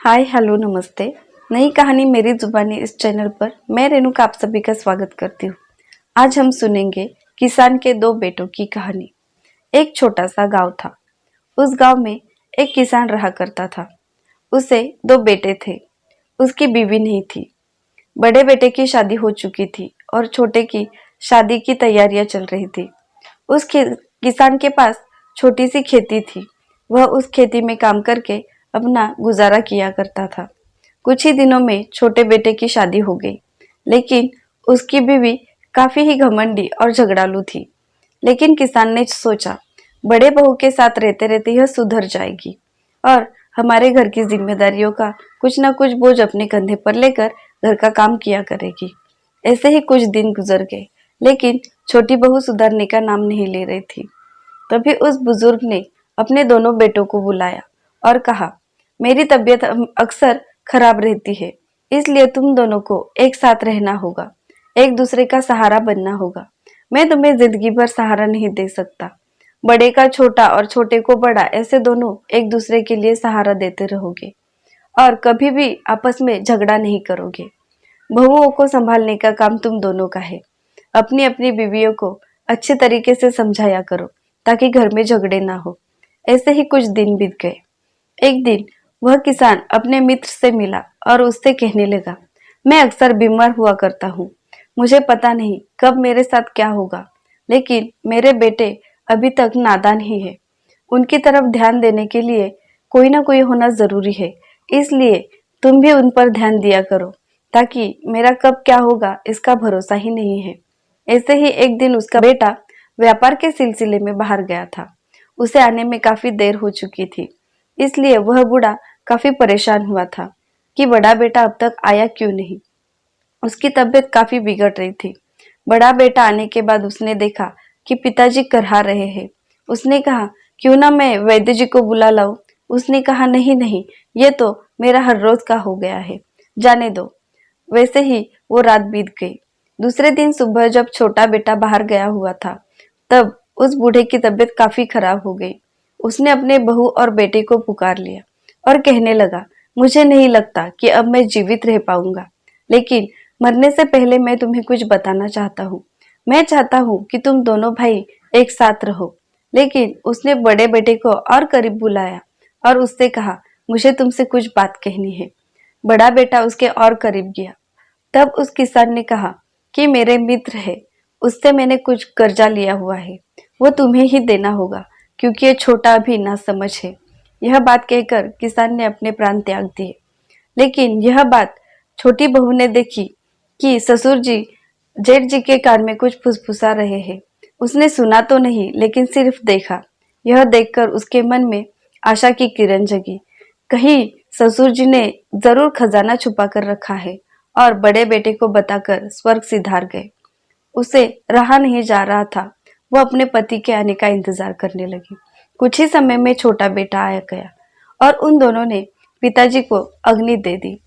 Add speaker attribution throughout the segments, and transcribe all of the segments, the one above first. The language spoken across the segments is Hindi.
Speaker 1: हाय हेलो नमस्ते। नई कहानी मेरी जुबानी इस चैनल पर मैं रेणुका आप सभी का स्वागत करती हूँ। आज हम सुनेंगे किसान के दो बेटों की कहानी। एक छोटा सा गांव था। उस गांव में एक किसान रहा करता था। उसे दो बेटे थे। उसकी बीवी नहीं थी। बड़े बेटे की शादी हो चुकी थी और छोटे की शादी की तैयारियां चल रही थी। किसान के पास छोटी सी खेती थी। वह उस खेती में काम करके अपना गुजारा किया करता था। कुछ ही दिनों में छोटे बेटे की शादी हो गई, लेकिन उसकी बीवी काफी ही घमंडी और झगड़ालू थी। लेकिन किसान ने सोचा, बड़े बहू के साथ रहते रहते यह सुधर जाएगी और हमारे घर की जिम्मेदारियों का कुछ ना कुछ बोझ अपने कंधे पर लेकर घर का काम किया करेगी। ऐसे ही कुछ दिन गुजर गए, लेकिन छोटी बहू सुधरने का नाम नहीं ले रही थी। तभी उस बुजुर्ग ने अपने दोनों बेटों को बुलाया और कहा, मेरी तबीयत अक्सर खराब रहती है, इसलिए तुम दोनों को एक साथ रहना होगा, एक दूसरे का सहारा बनना होगा। मैं तुम्हें जिंदगी भर सहारा नहीं दे सकता। बड़े का छोटा और छोटे को बड़ा, ऐसे दोनों एक दूसरे के लिए सहारा देते रहोगे और कभी भी आपस में झगड़ा नहीं करोगे। बहुओं को संभालने का काम तुम दोनों का है। अपनी अपनी बीवियों को अच्छे तरीके से समझाया करो ताकि घर में झगड़े ना हो। ऐसे ही कुछ दिन बीत गए। एक दिन वह किसान अपने मित्र से मिला और उससे कहने लगा, मैं अक्सर बीमार हुआ करता हूँ। मुझे पता नहीं कब मेरे साथ क्या होगा, लेकिन मेरे बेटे अभी तक नादान ही है। उनकी तरफ ध्यान देने के लिए कोई ना कोई होना जरूरी है, इसलिए तुम भी उन पर ध्यान दिया करो, ताकि मेरा कब क्या होगा इसका भरोसा ही नहीं है। ऐसे ही एक दिन उसका बेटा व्यापार के सिलसिले में बाहर गया था। उसे आने में काफी देर हो चुकी थी, इसलिए वह बूढ़ा काफी परेशान हुआ था कि बड़ा बेटा अब तक आया क्यों नहीं। उसकी तबीयत काफी बिगड़ रही थी। बड़ा बेटा आने के बाद उसने देखा कि पिताजी करहा रहे हैं। उसने कहा, क्यों ना मैं वैद्य जी को बुला लाऊं। उसने कहा, नहीं नहीं, ये तो मेरा हर रोज का हो गया है, जाने दो। वैसे ही वो रात बीत गई। दूसरे दिन सुबह जब छोटा बेटा बाहर गया हुआ था, तब उस बूढ़े की तबीयत काफी खराब हो गई। उसने अपने बहू और बेटे को पुकार लिया और कहने लगा, मुझे नहीं लगता कि अब मैं जीवित रह पाऊंगा, लेकिन मरने से पहले मैं तुम्हें कुछ बताना चाहता हूँ। मैं चाहता हूँ कि तुम दोनों भाई एक साथ रहो। लेकिन उसने बड़े बेटे को और करीब बुलाया और उससे कहा, मुझे तुमसे कुछ बात कहनी है। बड़ा बेटा उसके और करीब गया। तब उस किसान ने कहा कि मेरे मित्र है, उससे मैंने कुछ कर्जा लिया हुआ है, वो तुम्हें ही देना होगा, क्योंकि ये छोटा भी नासमझ है। यह बात कहकर किसान ने अपने प्राण त्याग दिए। लेकिन यह बात छोटी बहू ने देखी कि ससुर जी जेठ जी के कान में कुछ फुसफुसा रहे हैं। उसने सुना तो नहीं, लेकिन सिर्फ देखा। यह देखकर उसके मन में आशा की किरण जगी। कहीं ससुर जी ने जरूर खजाना छुपा कर रखा है और बड़े बेटे को बताकर स्वर्ग सिधार गए। उसे रहा नहीं जा रहा था। वो अपने पति के आने का इंतजार करने लगी। कुछ ही समय में छोटा बेटा आया गया और उन दोनों ने पिताजी को अग्नि दे दी।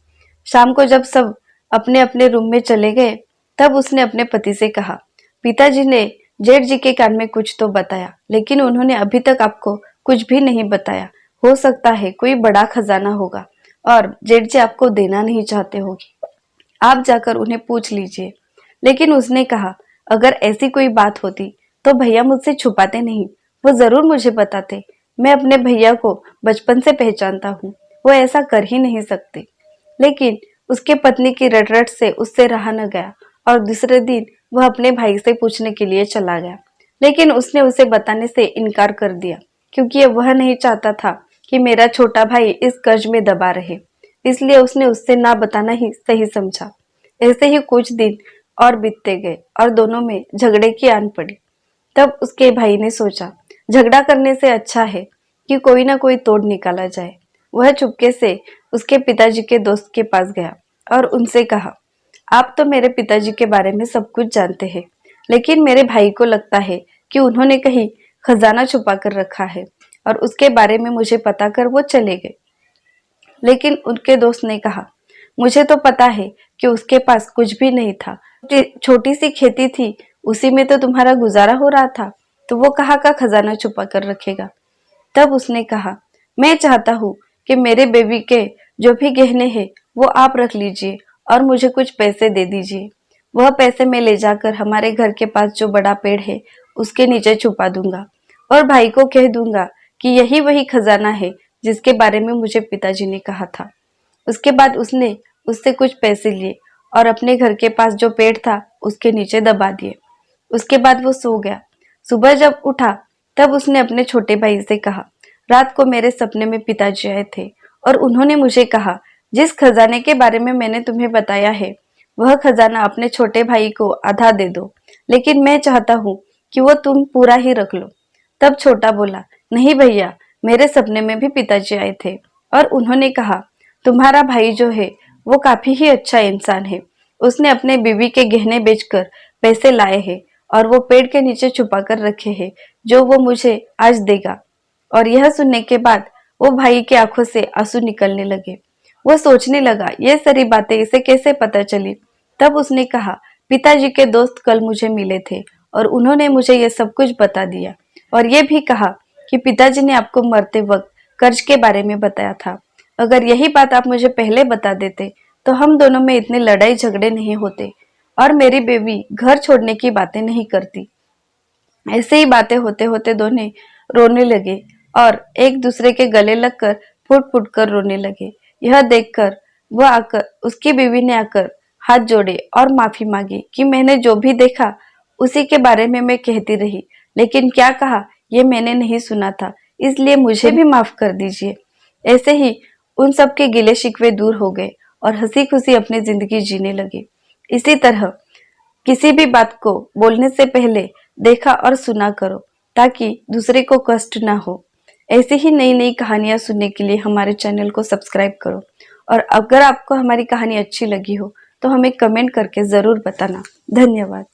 Speaker 1: शाम को जब सब अपने अपने रूम में चले गए, तब उसने अपने पति से कहा, पिताजी ने जेठ जी के कान में कुछ तो बताया, लेकिन उन्होंने अभी तक आपको कुछ भी नहीं बताया। हो सकता है कोई बड़ा खजाना होगा और जेठ जी आपको देना नहीं चाहते होगी। आप जाकर उन्हें पूछ लीजिए। लेकिन उसने कहा, अगर ऐसी कोई बात होती तो भैया मुझसे छुपाते नहीं, वो जरूर मुझे बताते। मैं अपने भैया को बचपन से पहचानता हूँ, वो ऐसा कर ही नहीं सकते। लेकिन उसके पत्नी की रटरट से उससे रहा न गया और दूसरे दिन वह अपने भाई से पूछने के लिए चला गया। लेकिन उसने उसे बताने से इनकार कर दिया, क्योंकि वह नहीं चाहता था कि मेरा छोटा भाई इस कर्ज में दबा रहे। इसलिए उसने उससे ना बताना ही सही समझा। ऐसे ही कुछ दिन और बीतते गए और दोनों में झगड़े की आन पड़ी। तब उसके भाई ने सोचा, झगड़ा करने से अच्छा है कि कोई ना कोई तोड़ निकाला जाए। वह चुपके से उसके पिताजी के दोस्त के पास गया और उनसे कहा, आप तो मेरे पिताजी के बारे में सब कुछ जानते हैं, लेकिन मेरे भाई को लगता है कि उन्होंने कहीं खजाना छुपा कर रखा है और उसके बारे में मुझे पता कर वो चले गए। लेकिन उनके दोस्त ने कहा, मुझे तो पता है कि उसके पास कुछ भी नहीं था। छोटी सी खेती थी, उसी में तो तुम्हारा गुजारा हो रहा था, तो वो कहाँ का खजाना छुपा कर रखेगा। तब उसने कहा, मैं चाहता हूँ कि मेरे बेबी के जो भी गहने हैं वो आप रख लीजिए और मुझे कुछ पैसे दे दीजिए। वह पैसे मैं ले जाकर हमारे घर के पास जो बड़ा पेड़ है उसके नीचे छुपा दूंगा और भाई को कह दूंगा कि यही वही खजाना है जिसके बारे में मुझे पिताजी ने कहा था। उसके बाद उसने उससे कुछ पैसे लिए और अपने घर के पास जो पेड़ था उसके नीचे दबा दिए। उसके बाद वो सो गया। सुबह जब उठा तब उसने अपने छोटे भाई से कहा, रात को मेरे सपने में पिताजी आए थे और उन्होंने मुझे कहा, जिस खजाने के बारे में मैंने तुम्हें बताया है वह खजाना अपने छोटे भाई को आधा दे दो, लेकिन मैं चाहता हूँ कि वो तुम पूरा ही रख लो। तब छोटा बोला, नहीं भैया, मेरे सपने में भी पिताजी आए थे और उन्होंने कहा, तुम्हारा भाई जो है वो काफी ही अच्छा इंसान है। उसने अपने बीवी के गहने बेचकर पैसे लाए हैं और वो पेड़ के नीचे छुपा कर रखे हैं, जो वो मुझे आज देगा। और यह सुनने के बाद वो भाई की आंखों से आंसू निकलने लगे। वो सोचने लगा, ये सारी बातें इसे कैसे पता चली। तब उसने कहा, पिताजी के दोस्त कल मुझे मिले थे और उन्होंने मुझे ये सब कुछ बता दिया और ये भी कहा कि पिताजी ने आपको मरते वक्त कर्ज के बारे में बताया था। अगर यही बात आप मुझे पहले बता देते तो हम दोनों में इतने लड़ाई झगड़े नहीं होते और मेरी बेबी घर छोड़ने की बातें नहीं करती। ऐसे ही बातें होते होते दोनों रोने लगे और एक दूसरे के गले लगकर फुट फुट कर रोने लगे। यह देखकर वह आकर उसकी बीवी ने आकर हाथ जोड़े और माफी मांगी कि मैंने जो भी देखा उसी के बारे में मैं कहती रही, लेकिन क्या कहा ये मैंने नहीं सुना था, इसलिए मुझे भी माफ कर दीजिए। ऐसे ही उन सब के गिले शिकवे दूर हो गए और हंसी खुशी अपनी जिंदगी जीने लगे। इसी तरह किसी भी बात को बोलने से पहले देखा और सुना करो ताकि दूसरे को कष्ट ना हो। ऐसी ही नई नई कहानियां सुनने के लिए हमारे चैनल को सब्सक्राइब करो और अगर आपको हमारी कहानी अच्छी लगी हो तो हमें कमेंट करके जरूर बताना। धन्यवाद।